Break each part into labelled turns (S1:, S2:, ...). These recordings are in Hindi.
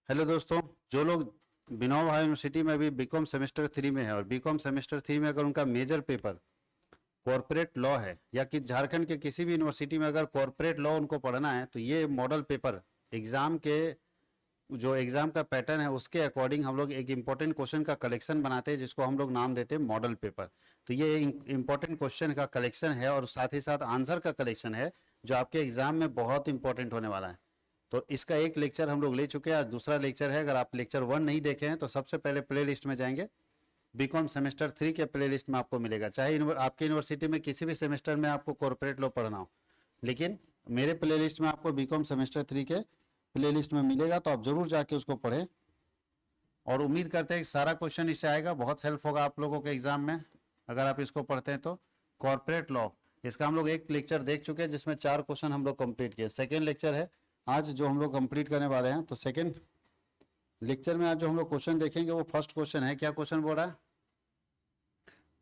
S1: हेलो दोस्तों, जो लोग विनोबा यूनिवर्सिटी में अभी बीकॉम सेमेस्टर 3 में है और बीकॉम सेमेस्टर 3 में अगर उनका मेजर पेपर कॉरपोरेट लॉ है या कि झारखंड के किसी भी यूनिवर्सिटी में अगर कॉरपोरेट लॉ उनको पढ़ना है तो ये मॉडल पेपर एग्जाम के जो एग्जाम का पैटर्न है उसके अकॉर्डिंग हम लोग एक इम्पोर्टेंट क्वेश्चन का कलेक्शन बनाते हैं जिसको हम लोग नाम देते हैं मॉडल पेपर। तो ये इम्पोर्टेंट क्वेश्चन का कलेक्शन है और साथ ही साथ आंसर का कलेक्शन है जो आपके एग्जाम में बहुत इंपॉर्टेंट होने वाला है। तो इसका एक लेक्चर हम लोग ले चुके हैं, आज दूसरा लेक्चर है। अगर आप लेक्चर 1 नहीं देखे हैं तो सबसे पहले प्ले लिस्ट में जाएंगे, बीकॉम सेमेस्टर 3 के प्ले लिस्ट में आपको मिलेगा। चाहे आपके यूनिवर्सिटी में किसी भी सेमेस्टर में आपको कॉर्पोरेट लॉ पढ़ना हो, लेकिन मेरे प्ले लिस्ट में आपको बीकॉम सेमेस्टर 3 के प्ले लिस्ट में मिलेगा, तो आप जरूर जाके उसको पढ़ें। और उम्मीद करते हैं कि सारा क्वेश्चन इससे आएगा, बहुत हेल्प होगा आप लोगों के एग्जाम में अगर आप इसको पढ़ते हैं तो। कॉर्पोरेट लॉ, इसका हम लोग एक लेक्चर देख चुके हैं जिसमें 4 क्वेश्चन हम लोग कंप्लीट किए। सेकेंड लेक्चर है आज जो हम लोग कंप्लीट करने वाले हैं। तो सेकेंड लेक्चर में आज जो हम लोग क्वेश्चन देखेंगे वो फर्स्ट क्वेश्चन है। क्या क्वेश्चन बोल रहा है?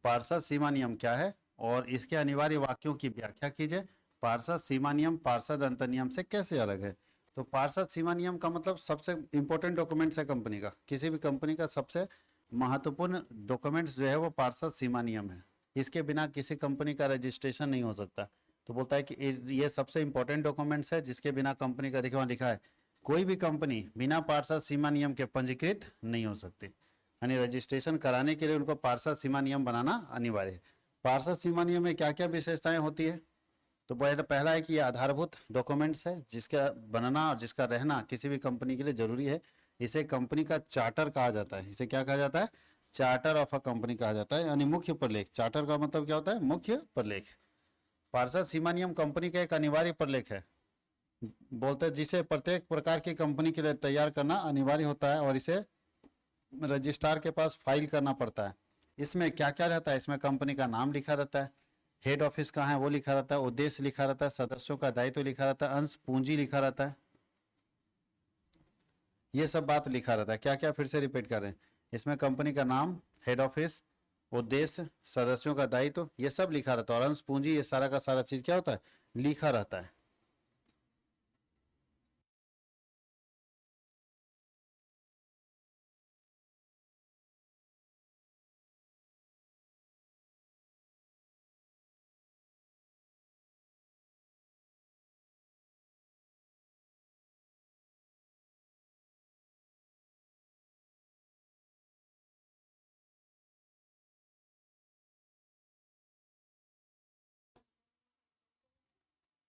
S1: पार्षद सीमा नियम क्या है और इसके अनिवार्य वाक्यों की व्याख्या कीजिए। पार्षद सीमा नियम पार्षद अंतर नियम से कैसे अलग है? तो पार्षद सीमा नियम का मतलब सबसे इंपॉर्टेंट डॉक्यूमेंट्स है कंपनी का, किसी भी कंपनी का सबसे महत्वपूर्ण डॉक्यूमेंट्स जो है वो पार्षद सीमा नियम है। इसके बिना किसी कंपनी का रजिस्ट्रेशन नहीं हो सकता। तो बोलता है कि ये सबसे इंपॉर्टेंट डॉक्यूमेंट्स है जिसके बिना कंपनी का, देखो लिखा है, कोई भी कंपनी बिना पार्षद सीमा नियम के पंजीकृत नहीं हो सकती। यानी रजिस्ट्रेशन कराने के लिए उनको पार्षद सीमा नियम बनाना अनिवार्य है। पार्षद सीमा नियम में क्या क्या विशेषताएं होती है? तो पहला है कि ये आधारभूत डॉक्यूमेंट्स है जिसका बनना और जिसका रहना किसी भी कंपनी के लिए जरूरी है। इसे कंपनी का चार्टर कहा जाता है। इसे क्या कहा जाता है? चार्टर ऑफ अ कंपनी कहा जाता है, यानी मुख्य प्रलेख। चार्टर का मतलब क्या होता है? मुख्य प्रलेख। पार्षद सीमा नियम कंपनी का एक अनिवार्य प्रलेख है, बोलते हैं जिसे प्रत्येक प्रकार की कंपनी के लिए तैयार करना अनिवार्य होता है और इसे रजिस्ट्रार के पास फाइल करना पड़ता है। इसमें क्या क्या रहता है? इसमें कंपनी का नाम लिखा रहता है, हेड ऑफिस कहाँ है वो लिखा रहता है, उद्देश्य लिखा रहता है, सदस्यों का दायित्व लिखा रहता है, अंश पूंजी लिखा रहता है, ये सब बात लिखा रहता है। क्या क्या फिर से रिपीट कर रहे हैं? इसमें कंपनी का नाम, हेड ऑफिस, उद्देश्य, सदस्यों का दायित्व, ये सब लिखा रहता है और अंश पूंजी, ये सारा का सारा चीज क्या होता है? लिखा रहता है।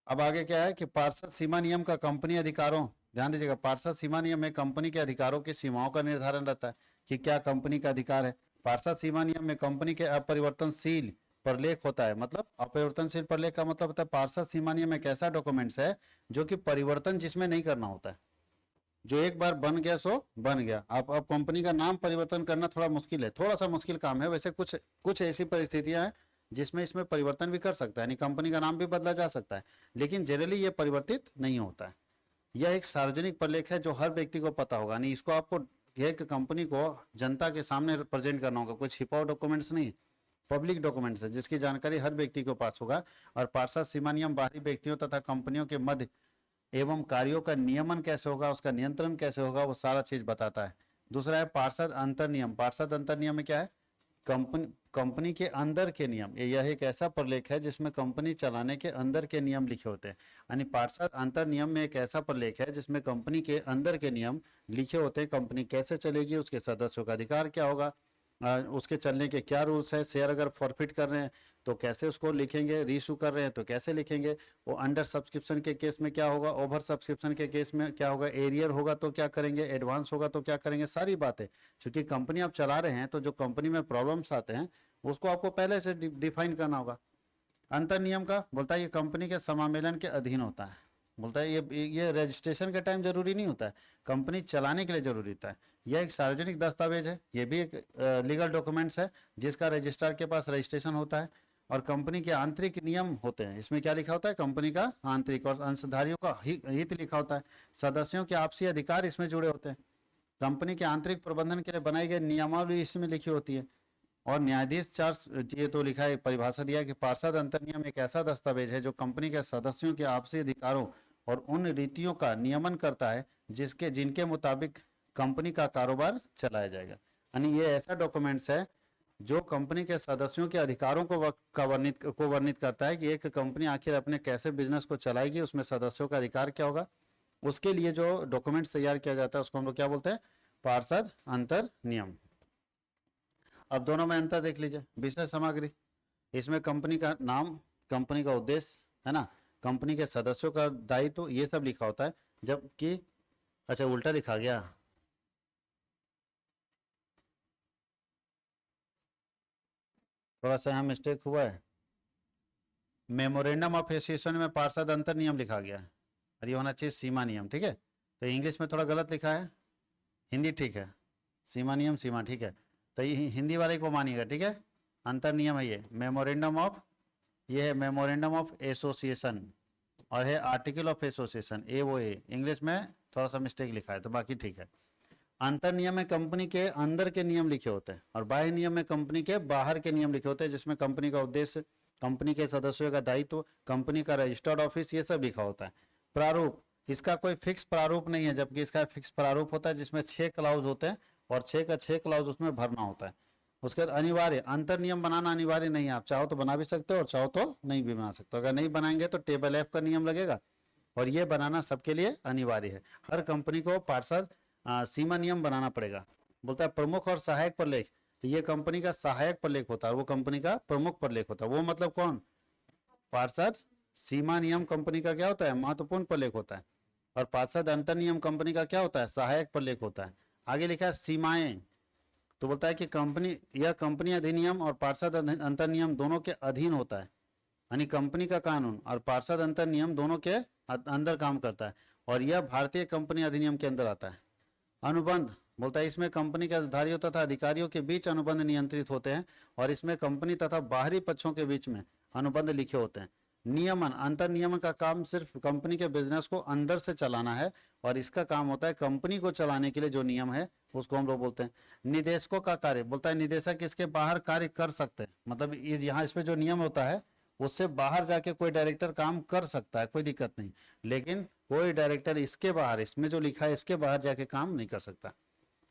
S1: अब आगे क्या है कि पार्षद सीमा नियम का कंपनी अधिकारों, ध्यान दीजिएगा, पार्षद सीमा नियम में कंपनी के अधिकारों की सीमाओं का निर्धारण रहता है कि क्या कंपनी का अधिकार है। पार्षद सीमा नियम में कंपनी के अपरिवर्तनशील प्रलेख होता है। मतलब अपरिवर्तनशील प्रलेख का मतलब होता है पार्षद सीमा नियम एक ऐसा डॉक्यूमेंट्स है जो कि परिवर्तन जिसमें नहीं करना होता है। जो एक बार बन गया सो बन गया। आप अब कंपनी का नाम परिवर्तन करना थोड़ा मुश्किल है, थोड़ा सा मुश्किल काम है। वैसे कुछ कुछ ऐसी परिस्थितियां हैं जिसमें इसमें परिवर्तन भी कर सकता है, यानी कंपनी का नाम भी बदला जा सकता है, लेकिन जनरली ये परिवर्तित नहीं होता है। यह एक सार्वजनिक प्रलेख है जो हर व्यक्ति को पता होगा, नहीं इसको आपको एक कंपनी को जनता के सामने प्रेजेंट करना होगा। कोई छिपाओ डॉक्यूमेंट्स नहीं, पब्लिक डॉक्यूमेंट्स है जिसकी जानकारी हर व्यक्ति के पास होगा। और पार्षद सीमा नियम बाहरी व्यक्तियों तथा कंपनियों के मध्य एवं कार्यों का नियमन कैसे होगा, उसका नियंत्रण कैसे होगा, वो सारा चीज बताता है। दूसरा है पार्षद अंतर नियम। पार्षद अंतर नियम में क्या है? कंपनी कंपनी के अंदर के नियम। यह एक ऐसा प्रलेख है जिसमें कंपनी चलाने के अंदर के नियम लिखे होते हैं। यानी पार्षद अंतर नियम में एक ऐसा प्रलेख है जिसमें कंपनी के अंदर के नियम लिखे होते हैं। कंपनी कैसे चलेगी, उसके सदस्यों का अधिकार क्या होगा, उसके चलने के क्या रूल्स है, शेयर अगर फॉरफिट कर रहे हैं तो कैसे उसको लिखेंगे, रीइशू कर रहे हैं तो कैसे लिखेंगे, वो अंडर सब्सक्रिप्शन के केस में क्या होगा, ओवर सब्सक्रिप्शन के केस में क्या होगा, एरियर होगा तो क्या करेंगे, एडवांस होगा तो क्या करेंगे, सारी बातें। क्योंकि कंपनी आप चला रहे हैं तो जो कंपनी में प्रॉब्लम्स आते हैं उसको आपको पहले से डिफाइन करना होगा। अंतर नियम का बोलता है ये कंपनी के समामेलन के अधीन होता है। बोलता है ये रजिस्ट्रेशन के टाइम जरूरी नहीं होता है, कंपनी चलाने के लिए जरूरी होता है। यह एक सार्वजनिक दस्तावेज है, ये भी एक लीगल डॉक्यूमेंट्स है जिसका रजिस्ट्रार के पास रजिस्ट्रेशन होता है। और कंपनी के आंतरिक नियम होते हैं। इसमें क्या लिखा होता है? कंपनी का आंतरिक और अंशधारियों का हित लिखा होता है। सदस्यों के आपसी अधिकार इसमें जुड़े होते हैं। कंपनी के आंतरिक प्रबंधन के लिए बनाई गई नियमावली इसमें लिखी होती है। और न्यायाधीश चार, ये तो लिखा है, परिभाषा दिया है कि पार्षद अंतर नियम एक ऐसा दस्तावेज है जो कंपनी के सदस्यों के आपसी अधिकारों और उन रीतियों का नियमन करता है जिनके मुताबिक कंपनी का कारोबार चलाया जाएगा। यानी ये ऐसा डॉक्यूमेंट्स है जो कंपनी के सदस्यों के अधिकारों को वर्णित करता है कि एक कंपनी आखिर अपने कैसे बिजनेस को चलाएगी, उसमें सदस्यों का अधिकार क्या होगा। उसके लिए जो डॉक्यूमेंट्स तैयार किया जाता है उसको हम लोग क्या बोलते हैं, पार्षद अंतर नियम। अब दोनों में अंतर देख लीजिए। विषय सामग्री, इसमें कंपनी का नाम, कंपनी का उद्देश्य है ना, कंपनी के सदस्यों का दायित्व, ये सब लिखा होता है। जबकि अच्छा उल्टा लिखा गया, थोड़ा सा यहाँ मिस्टेक हुआ है। मेमोरेंडम ऑफ एसोसिएशन में पार्षद अंतर नियम लिखा गया है और ये होना चाहिए सीमा नियम, ठीक है। तो इंग्लिश में थोड़ा गलत लिखा है, हिंदी ठीक है, सीमा नियम सीमा ठीक है। तो ये हिंदी वाले को मानिएगा, ठीक है। अंतर नियम है ये मेमोरेंडम ऑफ, ये है मेमोरेंडम ऑफ एसोसिएशन और है आर्टिकल ऑफ एसोसिएशन, ए वो ए, इंग्लिश में थोड़ा सा मिस्टेक लिखा है तो बाकी ठीक है। अंतर नियम में कंपनी के अंदर के नियम लिखे होते हैं और बाह्य नियम में कंपनी के बाहर के नियम लिखे होते हैं, जिसमें कंपनी का उद्देश्य, कंपनी के सदस्यों का दायित्व, कंपनी का रजिस्टर्ड ऑफिस, ये सब लिखा होता है। प्रारूप, इसका कोई फिक्स प्रारूप नहीं है, जबकि इसका फिक्स प्रारूप होता है जिसमें 6 क्लाउज होते हैं और 6 का 6 क्लाउज उसमें भरना होता है। उसके बाद अनिवार्य, अंतर नियम बनाना अनिवार्य नहीं है, आप चाहो तो बना भी सकते हो और चाहो तो नहीं भी बना सकते हो। अगर नहीं बनाएंगे तो टेबल एफ का नियम लगेगा और ये बनाना सबके लिए अनिवार्य है। हर कंपनी को पार्षद सीमा नियम बनाना पड़ेगा। बोलता है प्रमुख और सहायक प्रलेख, तो ये कंपनी का सहायक प्रलेख होता है, वो कंपनी का प्रमुख प्रलेख होता है। वो मतलब कौन, पार्षद सीमा नियम कंपनी का क्या होता है, महत्वपूर्ण प्रलेख होता है। और पार्षद अंतर नियम कंपनी का क्या होता है, सहायक प्रलेख होता है। आगे लिखा है सीमाएं, तो बोलता है कि कंपनी, यह कंपनी अधिनियम और पार्षद अंतर नियम दोनों के अधीन होता है। यानी कंपनी का कानून और पार्षद अंतर नियम दोनों के अंदर काम करता है और यह भारतीय कंपनी अधिनियम के अंदर आता है। अनुबंध, बोलता है इसमें कंपनी के अधिकारियों तथा अधिकारियों के बीच अनुबंध नियंत्रित होते हैं और इसमें कंपनी तथा बाहरी पक्षों के बीच में अनुबंध लिखे होते हैं। नियमन, अंतर नियमन का काम सिर्फ कंपनी के बिजनेस को अंदर से चलाना है और इसका काम होता है कंपनी को चलाने के लिए जो नियम है उसको हम लोग बोलते हैं। निदेशकों का कार्य, बोलता है निदेशक इसके बाहर कार्य कर सकते हैं, मतलब यहाँ इसमें जो नियम होता है उससे बाहर जाके कोई डायरेक्टर काम कर सकता है, कोई दिक्कत नहीं, लेकिन कोई डायरेक्टर इसके बाहर, इसमें जो लिखा है इसके बाहर जाके काम नहीं कर सकता।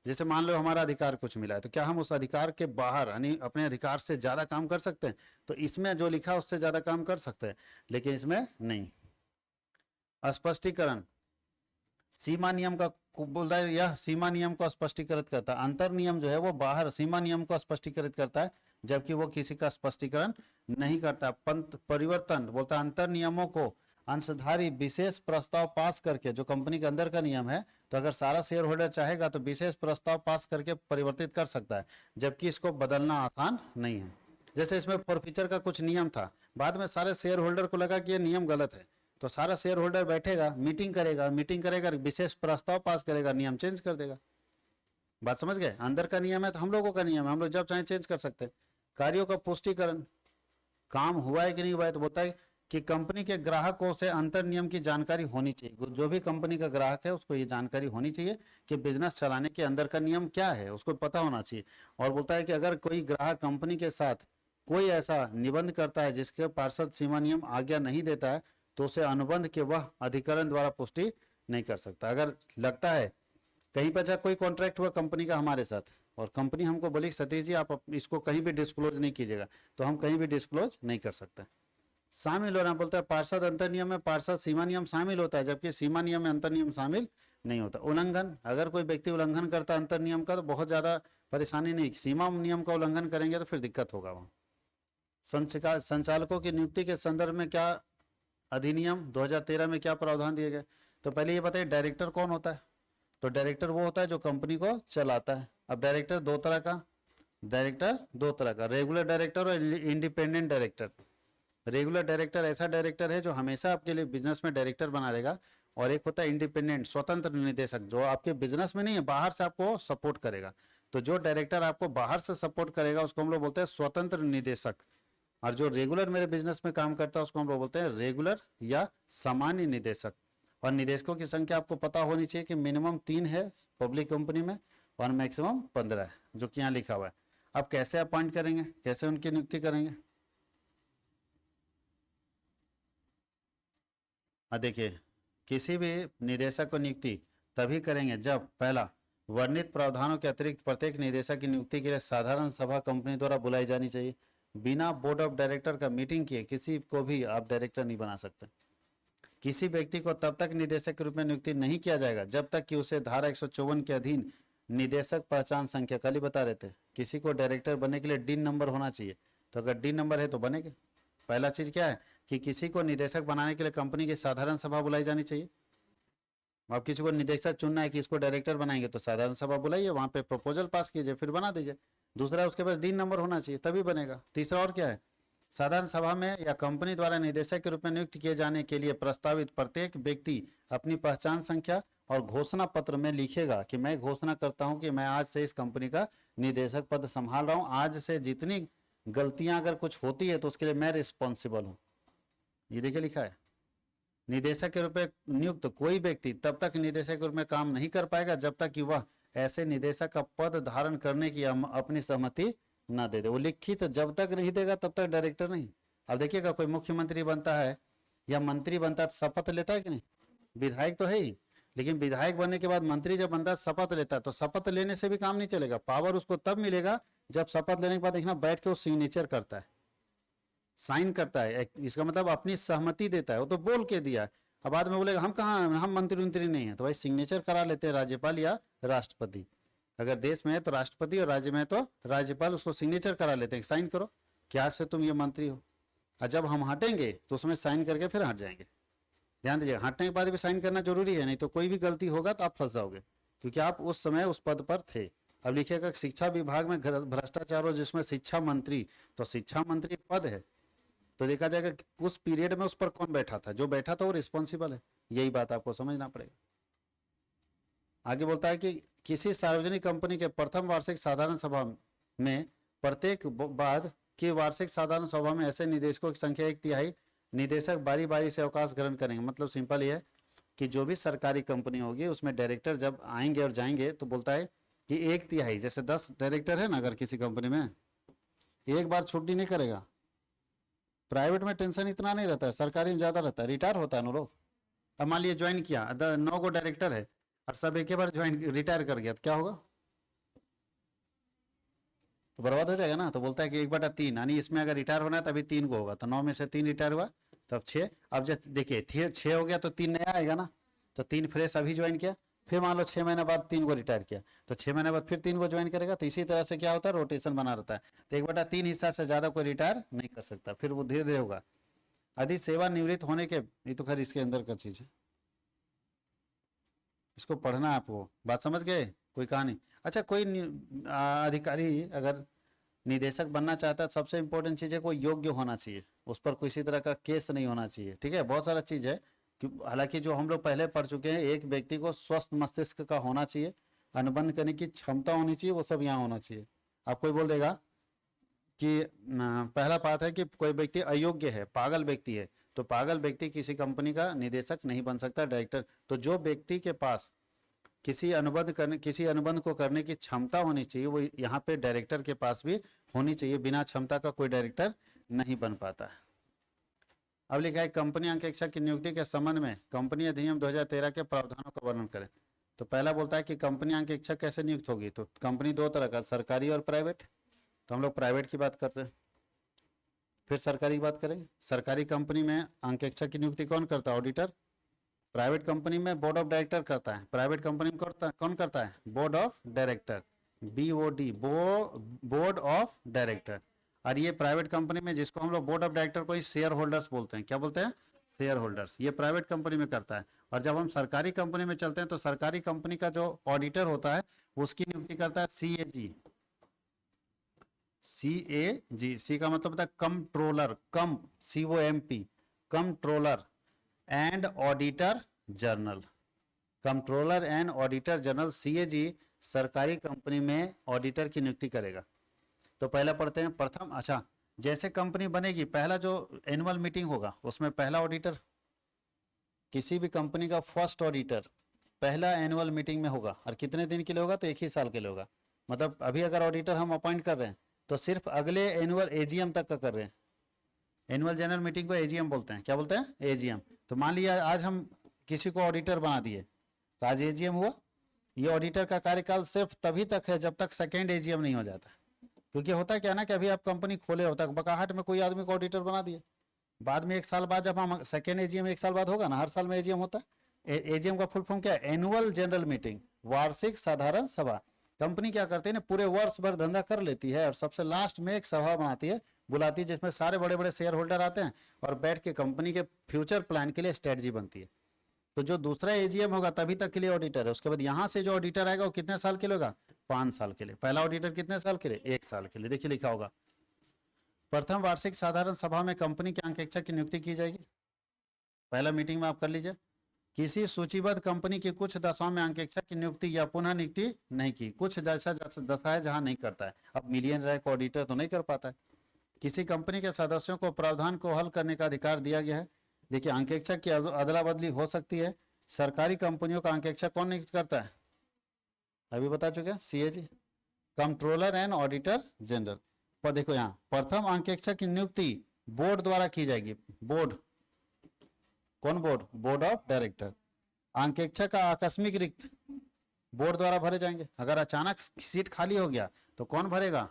S1: जैसे मान लो हमारा अधिकार कुछ मिला है तो क्या हम उस अधिकार के बाहर यानी अपने अधिकार से ज्यादा काम कर सकते हैं, तो इसमें जो लिखा है उससे ज्यादा काम कर सकते हैं, लेकिन इसमें नहीं। स्पष्टीकरण, सीमा नियम का बोलता है, यह सीमा नियम को स्पष्टीकृत करता है। अंतर नियम जो है वो बाहर सीमा नियम को स्पष्टीकृत करता है, जबकि वो किसी का स्पष्टीकरण नहीं करता। परिवर्तन, बोलता है अंतर नियमों को अंशधारी विशेष प्रस्ताव पास करके, जो कंपनी के अंदर का नियम है, तो अगर सारा शेयर होल्डर चाहेगा तो विशेष प्रस्ताव पास करके परिवर्तित कर सकता है, जबकि इसको बदलना आसान नहीं है। जैसे इसमें फॉरफीचर का कुछ नियम था, बाद में सारे शेयर होल्डर को लगा कि ये नियम गलत है, तो सारा शेयर होल्डर बैठेगा, मीटिंग करेगा, विशेष प्रस्ताव पास करेगा, नियम चेंज कर देगा। बात समझ गए, अंदर का नियम है तो हम लोगों का नियम है, हम लोग जब चाहे चेंज कर सकते हैं। कार्यों का पुष्टिकरण, काम हुआ है कि नहीं हुआ है, तो बोलता है कि कंपनी के ग्राहकों से अंतर नियम की जानकारी होनी चाहिए। जो भी कंपनी का ग्राहक है उसको ये जानकारी होनी चाहिए कि बिजनेस चलाने के अंदर का नियम क्या है, उसको पता होना चाहिए। और बोलता है कि अगर कोई ग्राहक कंपनी के साथ कोई ऐसा निबंध करता है जिसके पार्षद सीमा नियम आज्ञा नहीं देता है, तो उसे अनुबंध के वह अधिकरण द्वारा पुष्टि नहीं कर सकता। अगर लगता है कहीं पर अच्छा कोई कॉन्ट्रैक्ट हुआ कंपनी का हमारे साथ और कंपनी हमको बोली सतीश जी आप इसको कहीं भी डिस्क्लोज नहीं कीजिएगा, तो हम कहीं भी डिस्क्लोज नहीं कर सकते। शामिल होना, बोलता है पार्षद अंतर नियम में पार्षद सीमा नियम शामिल होता है, जबकि सीमा नियम में अंतर नियम शामिल नहीं होता। उल्लंघन, अगर कोई व्यक्ति उल्लंघन करता है अंतर नियम का तो बहुत ज्यादा परेशानी नहीं, सीमा नियम का उल्लंघन करेंगे तो फिर दिक्कत होगा वहाँ। संचालकों की नियुक्ति के संदर्भ में क्या अधिनियम 2013 में क्या प्रावधान दिए गए, तो पहले ये बताइए डायरेक्टर कौन होता है, तो डायरेक्टर वो होता है जो कंपनी को चलाता है। अब डायरेक्टर दो तरह का, रेगुलर डायरेक्टर और इंडिपेंडेंट डायरेक्टर। रेगुलर डायरेक्टर ऐसा डायरेक्टर है जो हमेशा आपके लिए बिजनेस में डायरेक्टर बना रहेगा, और एक होता है इंडिपेंडेंट स्वतंत्र निदेशक, जो आपके बिजनेस में नहीं है, बाहर से आपको सपोर्ट करेगा। तो जो डायरेक्टर आपको बाहर से सपोर्ट करेगा उसको हम लोग बोलते हैं स्वतंत्र निदेशक, और जो रेगुलर मेरे बिजनेस में काम करता है उसको हम लोग बोलते हैं रेगुलर या सामान्य निदेशक। और निदेशकों की संख्या आपको पता होनी चाहिए कि मिनिमम 3 है पब्लिक कंपनी में और मैक्सिमम 15 है, जो कि यहाँ लिखा हुआ है। अब कैसे अपॉइंट करेंगे, कैसे उनकी नियुक्ति करेंगे, देखिए किसी भी निदेशक को नियुक्ति तभी करेंगे जब पहला वर्णित प्रावधानों के अतिरिक्त प्रत्येक निदेशक की नियुक्ति के लिए साधारण सभा कंपनी द्वारा बुलाई जानी चाहिए। बिना बोर्ड ऑफ डायरेक्टर का मीटिंग किए किसी को भी आप डायरेक्टर नहीं बना सकते। किसी व्यक्ति को तब तक निदेशक के रूप में नियुक्ति नहीं किया जाएगा जब तक कि उसे धारा 154 के अधीन निदेशक पहचान संख्या, कल ही बता रहे थे, किसी को डायरेक्टर बनने के लिए DIN नंबर होना चाहिए। तो अगर DIN नंबर है तो बनेगा। पहला चीज क्या है कि किसी को निदेशक बनाने के लिए कंपनी की साधारण सभा बुलाई जानी चाहिए। आप किसी को निदेशक चुनना है कि इसको डायरेक्टर बनाएंगे तो साधारण सभा बुलाइए, वहां पे प्रपोजल पास कीजिए, फिर बना दीजिए। दूसरा, उसके पास DIN नंबर होना चाहिए तभी बनेगा। तीसरा और क्या है, साधारण सभा में या कंपनी द्वारा निदेशक के रूप में नियुक्त किए जाने के लिए प्रस्तावित प्रत्येक व्यक्ति अपनी पहचान संख्या और घोषणा पत्र में लिखेगा कि मैं घोषणा करता हूं कि मैं आज से इस कंपनी का निदेशक पद संभाल रहा हूं, आज से जितनी गलतियां अगर कुछ होती है तो उसके लिए मैं रिस्पॉन्सिबल हूं। ये देखिए लिखा है। निदेशक के रूप में नियुक्त कोई व्यक्ति तब तक निदेशक के रूप में काम नहीं कर पाएगा जब तक कि वह ऐसे निदेशक का पद धारण करने की अपनी सहमति ना दे दे। वो लिखित जब तक नहीं देगा तब तक डायरेक्टर नहीं। अब देखिएगा, कोई मुख्यमंत्री बनता है या मंत्री बनता है तो शपथ लेता है कि नहीं? विधायक तो है ही, लेकिन विधायक बनने के बाद मंत्री जब बनता है शपथ लेता है, तो शपथ लेने से भी काम नहीं चलेगा। पावर उसको तब मिलेगा जब शपथ लेने के बाद देखना बैठ के वो सिग्नेचर करता है, साइन करता है। इसका मतलब अपनी सहमति देता है। वो तो बोल के दिया, अब बाद में बोलेगा हम कहाँ, हम मंत्री नहीं है, तो भाई सिग्नेचर करा लेते हैं राज्यपाल या राष्ट्रपति। अगर देश में है तो राष्ट्रपति और राज्य में है तो राज्यपाल उसको सिग्नेचर करा लेते हैं, साइन करो कि आज से तुम ये मंत्री हो। और जब हम हटेंगे तो उसमें साइन करके फिर हट जाएंगे। ध्यान दीजिए, हटने के बाद भी साइन करना जरूरी है, नहीं तो कोई भी गलती होगा तो आप फंस जाओगे, क्योंकि आप उस समय उस पद पर थे। अब लिखिएगा शिक्षा विभाग में भ्रष्टाचार हो जिसमें शिक्षा मंत्री, तो शिक्षा मंत्री पद है तो देखा जाएगा कि उस पीरियड में उस पर कौन बैठा था, जो बैठा था वो रिस्पॉन्सिबल है। यही बात आपको समझना पड़ेगा। आगे बोलता है कि किसी सार्वजनिक कंपनी के प्रथम वार्षिक साधारण सभा में प्रत्येक बाद की वार्षिक साधारण सभा में ऐसे निदेशकों की संख्या 1/3 निदेशक बारी बारी से अवकाश ग्रहण करेंगे। मतलब सिंपल ये है कि जो भी सरकारी कंपनी होगी उसमें डायरेक्टर जब आएंगे और जाएंगे तो बोलता है कि 1/3, जैसे 10 डायरेक्टर है ना अगर किसी कंपनी में, एक बार छुट्टी नहीं करेगा। प्राइवेट में टेंशन इतना नहीं रहता है, सरकारी में ज्यादा रहता है, रिटायर होता है ना लोग। अब मान लिया ज्वाइन किया, 9 को डायरेक्टर है और सब एक बार ज्वाइन रिटायर कर गया तो क्या होगा? तो बर्बाद हो जाएगा ना। तो बोलता है कि 1/3, यानी इसमें अगर रिटायर होना है तभी 3 को होगा, तो 9 में से 3 रिटायर हुआ तब 6। अब जब देखिए 6 हो गया तो 3 नया आएगा ना, तो 3 फ्रेश अभी ज्वाइन किया, फिर मान लो 6 महीने बाद 3 को रिटायर किया तो 6 महीने बाद फिर 3 को ज्वाइन करेगा। तो इसी तरह से क्या होता है, रोटेशन बना रहता है। तो 1/3 हिस्सा से ज्यादा कोई रिटायर नहीं कर सकता, फिर वो धीरे धीरे होगा। अधिक सेवानिवृत्त होने के, ये तो खैर इसके अंदर का चीज है, इसको पढ़ना है आपको। बात समझ गए? कोई कहानी। अच्छा, कोई अधिकारी अगर निदेशक बनना चाहता है, सबसे इंपॉर्टेंट चीज है कोई योग्य होना चाहिए, उस पर किसी तरह का केस नहीं होना चाहिए। ठीक है, बहुत सारा चीज है, हालांकि जो हम लोग पहले पढ़ चुके हैं, एक व्यक्ति को स्वस्थ मस्तिष्क का होना चाहिए, अनुबंध करने की क्षमता होनी चाहिए, वो सब यहाँ होना चाहिए। अब कोई बोल देगा कि पहला बात है कि कोई व्यक्ति अयोग्य है, पागल व्यक्ति है, तो पागल व्यक्ति किसी कंपनी का निदेशक नहीं बन सकता, डायरेक्टर। तो जो व्यक्ति के पास किसी अनुबंध को करने की क्षमता होनी चाहिए, वो यहाँ पे डायरेक्टर के पास भी होनी चाहिए। बिना क्षमता का कोई डायरेक्टर नहीं बन पाता है। अब लिखा है कंपनी अंकेक्षक की नियुक्ति के संबंध में कंपनी अधिनियम 2013 के प्रावधानों का वर्णन करें। तो पहला बोलता है कि कंपनी अंकेक्षक कैसे नियुक्त होगी। तो कंपनी 2 तरह का, सरकारी और प्राइवेट। तो हम लोग प्राइवेट की बात करते हैं, फिर सरकारी की बात करेंगे। सरकारी कंपनी में अंकेक्षक की नियुक्ति कौन करता है? ऑडिटर। प्राइवेट कंपनी में बोर्ड ऑफ डायरेक्टर करता है। प्राइवेट कंपनी में कौन करता है? Board of director, BOD, board of director. और ये प्राइवेट कंपनी में, जिसको हम लोग बोर्ड ऑफ डायरेक्टर को ही शेयर होल्डर्स बोलते हैं। क्या बोलते हैं? Share holders. ये प्राइवेट कंपनी में करता है। और जब हम सरकारी कंपनी में चलते हैं तो सरकारी कंपनी का जो ऑडिटर होता है उसकी नियुक्ति करता है CAG। सी का मतलब होता है controller, COMP, controller and auditor general. Controller and auditor general CAG सरकारी कंपनी में ऑडिटर की नियुक्ति करेगा। तो पहला पढ़ते हैं प्रथम। अच्छा, जैसे कंपनी बनेगी, पहला जो एनुअल मीटिंग होगा उसमें पहला ऑडिटर, किसी भी कंपनी का फर्स्ट ऑडिटर पहला एनुअल मीटिंग में होगा। और कितने दिन के लिए होगा? तो 1 ही साल के लिए होगा। मतलब अभी अगर ऑडिटर हम अपॉइंट कर रहे हैं तो सिर्फ अगले एनुअल AGM तक का कर रहे हैं। एनुअल जनरल मीटिंग को AGM बोलते हैं। क्या बोलते हैं? AGM। तो मान लिया आज हम किसी को ऑडिटर बना दिए, तो आज AGM हुआ, ये ऑडिटर का कार्यकाल सिर्फ तभी तक है जब तक सेकेंड एजीएम नहीं हो जाता। क्योंकि होता क्या ना कि अभी आप कंपनी खोले हो तक बकाहट में कोई आदमी को ऑडिटर बना दिए, बाद में 1 साल बाद जब हम सेकेंड एजीएम 1 साल बाद होगा ना, हर साल में एजीएम होता है। एजीएम का फुल फॉर्म क्या है? एनुअल जनरल मीटिंग, वार्षिक साधारण सभा। कंपनी क्या करती है ना, पूरे वर्ष भर धंधा कर लेती है और सबसे लास्ट में एक सभा बनाती है, बुलाती है, जिसमें सारे बड़े बड़े शेयर होल्डर आते हैं और बैठ के कंपनी के फ्यूचर प्लान के लिए स्ट्रेटजी बनती है। तो जो दूसरा एजीएम होगा तभी तक के लिए ऑडिटर है। उसके बाद यहाँ से जो ऑडिटर आएगा वो कितने साल के लिए होगा? 5 साल के लिए। पहला ऑडिटर कितने साल के लिए? 1 साल के लिए। देखिए लिखा होगा, प्रथम वार्षिक साधारण सभा में कंपनी के अंकेक्षक की नियुक्ति की जाएगी। पहला मीटिंग में आप कर लीजिए, किसी सूचीबद्ध कंपनी की कुछ दशाओं में अंकेक्षक की नियुक्ति या पुनः नियुक्ति नहीं की। कुछ दशा है जहां नहीं करता है। अब मिलियन रैंक ऑडिटर तो नहीं कर पाता है। किसी कंपनी के सदस्यों को प्रावधान को हल करने का अधिकार दिया गया है। देखिए अंकेक्षक की अदला बदली हो सकती है। सरकारी कंपनियों का अंकेक्षक कौन नियुक्त करता है? अभी बता चुके, CAG, controller and auditor general. पर देखो यहाँ प्रथम अंकेक्षक की नियुक्ति बोर्ड द्वारा की जाएगी। बोर्ड, कौन बोर्ड? Board of director. अंकेक्षक का आकस्मिक रिक्त बोर्ड द्वारा भरे जाएंगे। अगर अचानक सीट खाली हो गया तो कौन भरेगा?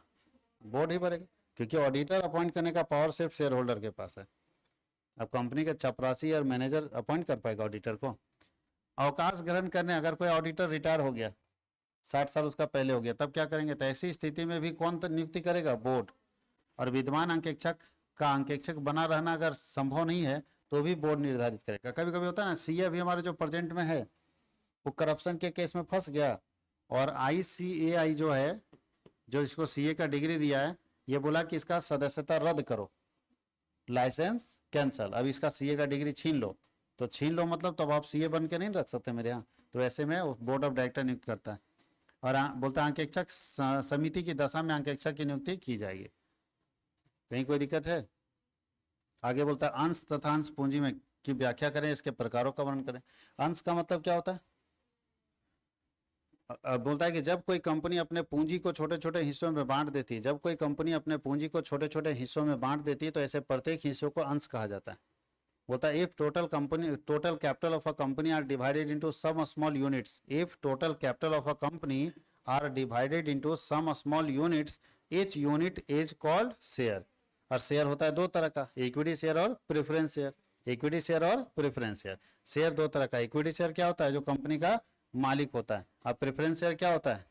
S1: बोर्ड ही भरेगा, क्योंकि ऑडिटर अपॉइंट करने का पावर सिर्फ शेयर होल्डर के पास है। अब कंपनी के चपरासी और मैनेजर अपॉइंट कर पाएगा ऑडिटर को। अवकाश ग्रहण करने, अगर कोई ऑडिटर रिटायर हो गया, 60 साल उसका पहले हो गया, तब क्या करेंगे? तो ऐसी स्थिति में भी कौन नियुक्ति करेगा? बोर्ड। और विद्यमान अंकेक्षक का अंकेक्षक बना रहना अगर संभव नहीं है तो भी बोर्ड निर्धारित करेगा। कभी कभी होता है ना, सीए अभी हमारे जो प्रेजेंट में है वो करप्शन के केस में फंस गया और आईसीएआई जो है, जो इसको सीए का डिग्री दिया है, ये बोला कि इसका सदस्यता रद्द करो, लाइसेंस कैंसल, अब इसका सीए का डिग्री छीन लो। तो छीन लो मतलब तब आप सीए बन के नहीं रख सकते मेरे यहाँ। तो ऐसे में बोर्ड ऑफ डायरेक्टर नियुक्त करता है और बोलता है अंकेक्षक समिति की दशा में अंकेक्षक की नियुक्ति की जाएगी। कहीं कोई दिक्कत है? आगे बोलता है अंश तथा अंश पूंजी में की व्याख्या करें, इसके प्रकारों का वर्णन करें। अंश का मतलब क्या होता है? बोलता है कि जब कोई कंपनी अपने पूंजी को छोटे छोटे हिस्सों में बांट देती है, जब कोई कंपनी अपने पूंजी को छोटे छोटे हिस्सों में बांट देती है तो ऐसे प्रत्येक हिस्सों को अंश कहा जाता है। बोलता है if total capital of a company are divided into some small units, if total capital of a company are divided into some small units, each unit is called share. और शेयर होता है 2 तरह का, इक्विटी शेयर और प्रेफरेंस शेयर। इक्विटी शेयर और प्रेफरेंस शेयर। शेयर 2 तरह का, इक्विटी शेयर क्या होता है? जो कंपनी का मालिक होता है। अब प्रेफरेंस शेयर क्या होता है?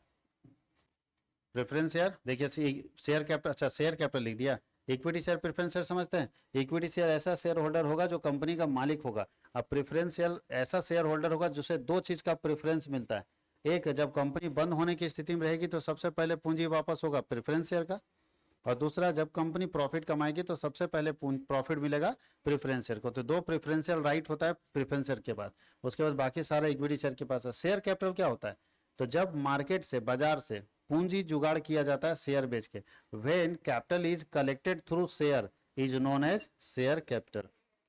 S1: प्रेफरेंस शेयर देखिए शेयर कैपिटल, अच्छा शेयर कैपिटल लिख दिया। इक्विटी शेयर प्रेफरेंस शेयर समझते हैं? इक्विटी शेयर ऐसा शेयर होल्डर होगा जो कंपनी का मालिक होगा। अब प्रेफरेंस शेयर ऐसा शेयर होल्डर होगा जिसे 2 चीज का प्रेफरेंस मिलता है। एक, जब कंपनी बंद होने की स्थिति में रहेगी तो सबसे पहले पूंजी वापस होगा प्रेफरेंस शेयर का, और दूसरा जब कंपनी प्रॉफिट कमाएगी तो सबसे पहले प्रॉफिट मिलेगा प्रेफरेंस शेयर को। तो 2 प्रेफरेंशियल राइट होता है प्रेफरेंस शेयर के बाद, उसके बाद बाकी सारा इक्विटी शेयर के पास है। शेयर कैपिटल क्या होता है? तो जब मार्केट से, बाजार से पूंजी जुगाड़ किया जाता है शेयर बेच के, when capital is collected through share is known as share capital.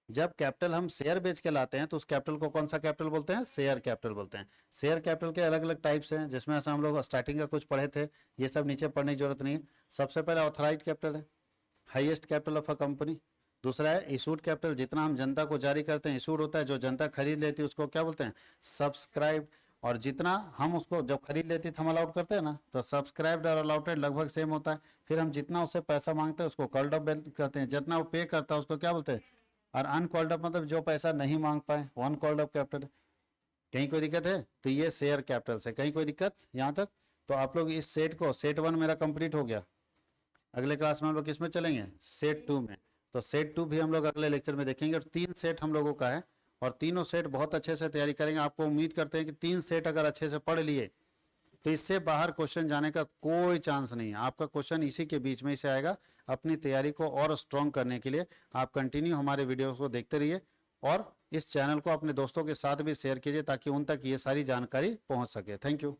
S1: जब कैपिटल हम शेयर बेच के लाते हैं तो उस कैपिटल को कौन सा कैपिटल बोलते हैं? शेयर कैपिटल बोलते हैं। शेयर कैपिटल के अलग अलग टाइप्स हैं, जिसमें से हम लोग स्टार्टिंग का कुछ पढ़े थे, ये सब नीचे पढ़ने की जरूरत नहीं है। सबसे पहले ऑथराइज्ड कैपिटल है, highest capital of a company. दूसरा है इशूड कैपिटल, जितना हम जनता को जारी करते हैं इशूड होता है, जो जनता खरीद लेती है उसको क्या बोलते हैं? सब्सक्राइब। और जितना हम उसको जब खरीद लेती है हम अलाउट करते हैं ना, तो सब्सक्राइब्ड और अलाउटेड लगभग सेम होता है। फिर हम जितना उससे पैसा मांगते हैं उसको कॉल्ड अप कहते हैं, जितना वो पे करता है उसको क्या बोलते हैं? और अनकॉल्ड अप मतलब जो पैसा नहीं मांग पाए, वो अनकॉल्ड अप कैपिटल। कहीं कोई दिक्कत है? तो ये शेयर कैपिटल से। कहीं कोई दिक्कत यहाँ तक? तो आप लोग इस सेट को, सेट 1 मेरा कंप्लीट हो गया। अगले क्लास में हम लोग किस में चलेंगे? सेट 2 में। तो सेट 2 भी हम लोग अगले लेक्चर में देखेंगे। और 3 सेट हम लोगों का है और तीनों सेट बहुत अच्छे से तैयारी करेंगे। आपको उम्मीद करते हैं कि 3 सेट अगर अच्छे से पढ़ लिए तो इससे बाहर क्वेश्चन जाने का कोई चांस नहीं है। आपका क्वेश्चन इसी के बीच में से आएगा। अपनी तैयारी को और स्ट्रॉन्ग करने के लिए आप कंटिन्यू हमारे वीडियोस को देखते रहिए और इस चैनल को अपने दोस्तों के साथ भी शेयर कीजिए ताकि उन तक ये सारी जानकारी पहुंच सके। Thank you.